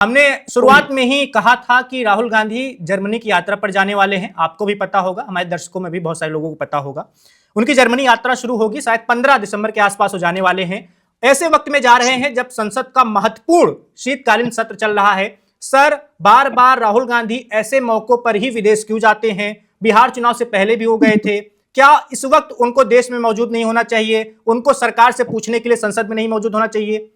हमने शुरुआत में ही कहा था कि राहुल गांधी जर्मनी की यात्रा पर जाने वाले हैं। आपको भी पता होगा, हमारे दर्शकों में भी बहुत सारे लोगों को पता होगा। उनकी जर्मनी यात्रा शुरू होगी, शायद 15 दिसंबर के आसपास हो जाने वाले हैं। ऐसे वक्त में जा रहे हैं जब संसद का महत्वपूर्ण शीतकालीन सत्र चल रहा है। सर, बार बार राहुल गांधी ऐसे मौकों पर ही विदेश क्यों जाते हैं? बिहार चुनाव से पहले भी हो गए थे। क्या इस वक्त उनको देश में मौजूद नहीं होना चाहिए? उनको सरकार से पूछने के लिए संसद में नहीं मौजूद होना चाहिए?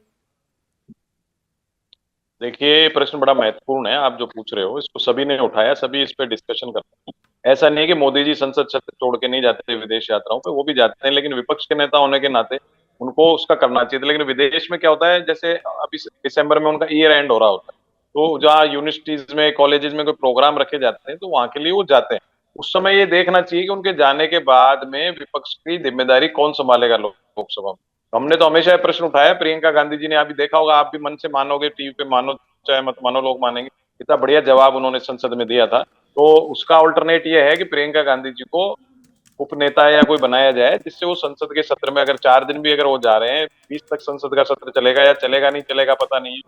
देखिए, प्रश्न बड़ा महत्वपूर्ण है। आप जो पूछ रहे हो इसको सभी ने उठाया, सभी इस पे डिस्कशन करते हैं। ऐसा नहीं है कि मोदी जी संसद सत्र छोड़ के नहीं जाते विदेश यात्राओं पे, वो भी जाते हैं, लेकिन विपक्ष के नेता होने के नाते उनको उसका करना चाहिए था। लेकिन विदेश में क्या होता है, जैसे अभी दिसंबर में उनका ईयर एंड हो रहा होता है, तो जहाँ यूनिवर्सिटीज में, कॉलेजेस में कोई प्रोग्राम रखे जाते हैं तो वहां के लिए वो जाते हैं। उस समय ये देखना चाहिए कि उनके जाने के बाद में विपक्ष की जिम्मेदारी कौन संभालेगा लोकसभा में। हमने तो हमेशा ये प्रश्न उठाया। प्रियंका गांधी जी ने, अभी देखा होगा, आप भी मन से मानोगे, टीवी पे मानो चाहे मत मानो, लोग मानेंगे, इतना बढ़िया जवाब उन्होंने संसद में दिया था। तो उसका अल्टरनेट ये है कि प्रियंका गांधी जी को उपनेता या कोई बनाया जाए, जिससे वो संसद के सत्र में, अगर 4 दिन भी अगर वो जा रहे हैं, 20 तक संसद का सत्र चलेगा या चलेगा नहीं चलेगा पता नहीं है,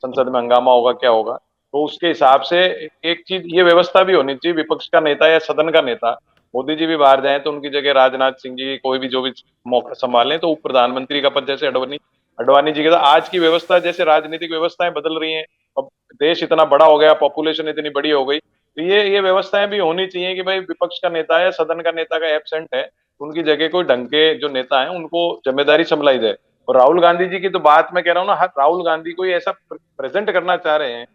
संसद में हंगामा होगा क्या होगा, तो उसके हिसाब से एक चीज ये व्यवस्था भी होनी चाहिए, विपक्ष का नेता या सदन का नेता, मोदी जी भी बाहर जाए तो उनकी जगह राजनाथ सिंह जी, कोई भी जो भी मौका संभालें, तो उप प्रधानमंत्री का पद जैसे अडवाणी जी के, आज की व्यवस्था जैसे राजनीतिक व्यवस्थाएं बदल रही हैं, अब देश इतना बड़ा हो गया, पॉपुलेशन इतनी बड़ी हो गई, तो ये व्यवस्थाएं भी होनी चाहिए कि भाई विपक्ष का नेता या सदन का नेता का एब्सेंट है, उनकी जगह कोई ढंग के जो नेता है उनको जिम्मेदारी संभलाई जाए। और राहुल गांधी जी की तो बात मैं कह रहा हूँ ना, राहुल गांधी को ऐसा प्रेजेंट करना चाह रहे हैं,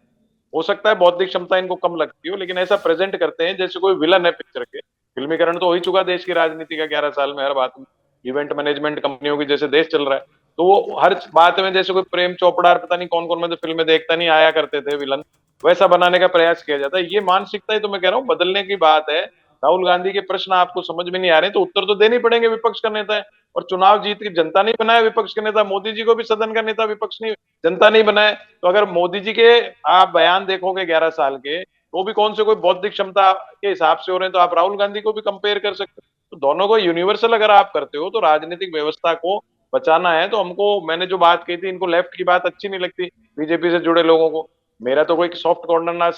हो सकता है बौद्धिक क्षमता इनको कम लगती हो, लेकिन ऐसा प्रेजेंट करते हैं जैसे कोई विलन है पिक्चर के। फिल्मीकरण तो हो ही चुका देश की राजनीति का 11 साल में, हर बात में इवेंट मैनेजमेंट कंपनियों की जैसे देश चल रहा है, तो वो हर बात में जैसे कोई प्रेम चोपड़ा, पता नहीं कौन कौन, में तो फिल्में देखता नहीं, आया करते थे विलन, वैसा बनाने का प्रयास किया जाता है। ये मानसिकता ही तो मैं कह रहा हूँ बदलने की बात है। राहुल गांधी के प्रश्न आपको समझ में नहीं आ रहे तो उत्तर तो देने पड़ेंगे, विपक्ष का नेता है, और चुनाव जीत के जनता नहीं बनाया विपक्ष के नेता। मोदी जी को भी सदन का नेता विपक्ष नहीं, जनता नहीं बनाए, तो अगर मोदी जी के आप बयान देखोगे 11 साल के, तो भी कौन से कोई बौद्धिक क्षमता के हिसाब से हो रहे हैं, तो आप राहुल गांधी को भी कंपेयर कर सकते हो। तो दोनों को यूनिवर्सल अगर आप करते हो, तो राजनीतिक व्यवस्था को बचाना है तो हमको, मैंने जो बात कही थी, इनको लेफ्ट की बात अच्छी नहीं लगती, बीजेपी से जुड़े लोगों को। मेरा तो कोई सॉफ्ट कॉर्नर ना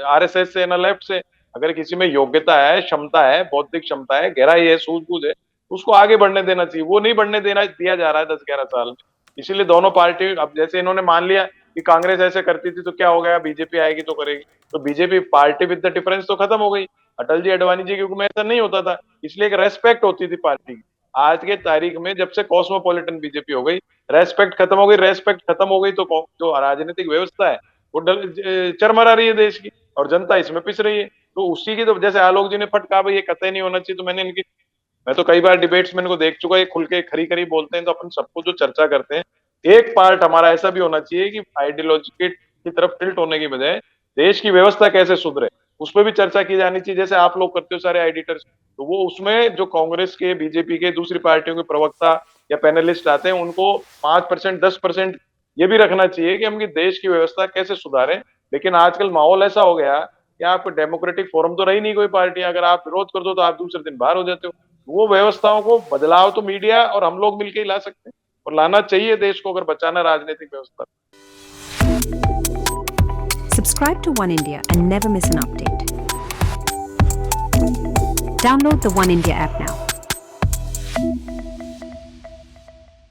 आरएसएस से ना लेफ्ट से। अगर किसी में योग्यता है, क्षमता है, बौद्धिक क्षमता है, गहराई है, सूझबूझ है, उसको आगे बढ़ने देना चाहिए। वो नहीं बढ़ने देना दिया जा रहा है 10-11 साल में। इसीलिए दोनों पार्टी, अब जैसे इन्होंने मान लिया कि कांग्रेस ऐसे करती थी तो क्या हो गया, बीजेपी आएगी तो करेगी, तो BJP party with the difference तो खत्म हो गई। अटल जी, अडवाणी जी के युग में ऐसा नहीं होता था, इसलिए एक रेस्पेक्ट होती थी पार्टी की। आज के तारीख में जब से कॉस्मोपॉलिटन बीजेपी हो गई, रेस्पेक्ट खत्म हो गई। रेस्पेक्ट खत्म हो गई तो जो राजनीतिक व्यवस्था है वो चरमरा रही है देश की, और जनता इसमें पिस रही है। तो उसी की, तो जैसे आलोक जी ने फटका भाई ये कतई नहीं होना चाहिए, तो मैं तो कई बार डिबेट्स में इनको देख चुका, ये खुल के खरी खरी बोलते हैं, तो अपन सबको जो चर्चा करते हैं, एक पार्ट हमारा ऐसा भी होना चाहिए कि आइडियोलॉजी की तरफ टिल्ट होने की बजाय देश की व्यवस्था कैसे सुधरे, उस पर भी चर्चा की जानी चाहिए, जैसे आप लोग करते हो सारे एडिटर्स। तो वो उसमें जो कांग्रेस के, बीजेपी के, दूसरी पार्टियों के प्रवक्ता या पैनलिस्ट आते हैं, उनको 5%, 10% ये भी रखना चाहिए कि हम देश की व्यवस्था कैसे सुधारें। लेकिन आजकल माहौल ऐसा हो गया कि आप डेमोक्रेटिक फोरम तो रही नहीं कोई पार्टी, अगर आप विरोध कर दो तो आप दूसरे दिन बाहर हो जाते हो। वो व्यवस्थाओं को बदलाव तो मीडिया और हम लोग मिलकर ही ला सकते हैं, और लाना चाहिए देश को, अगर बचाना राजनीतिक व्यवस्था। Subscribe to One India and never miss an update. Download the One India app now.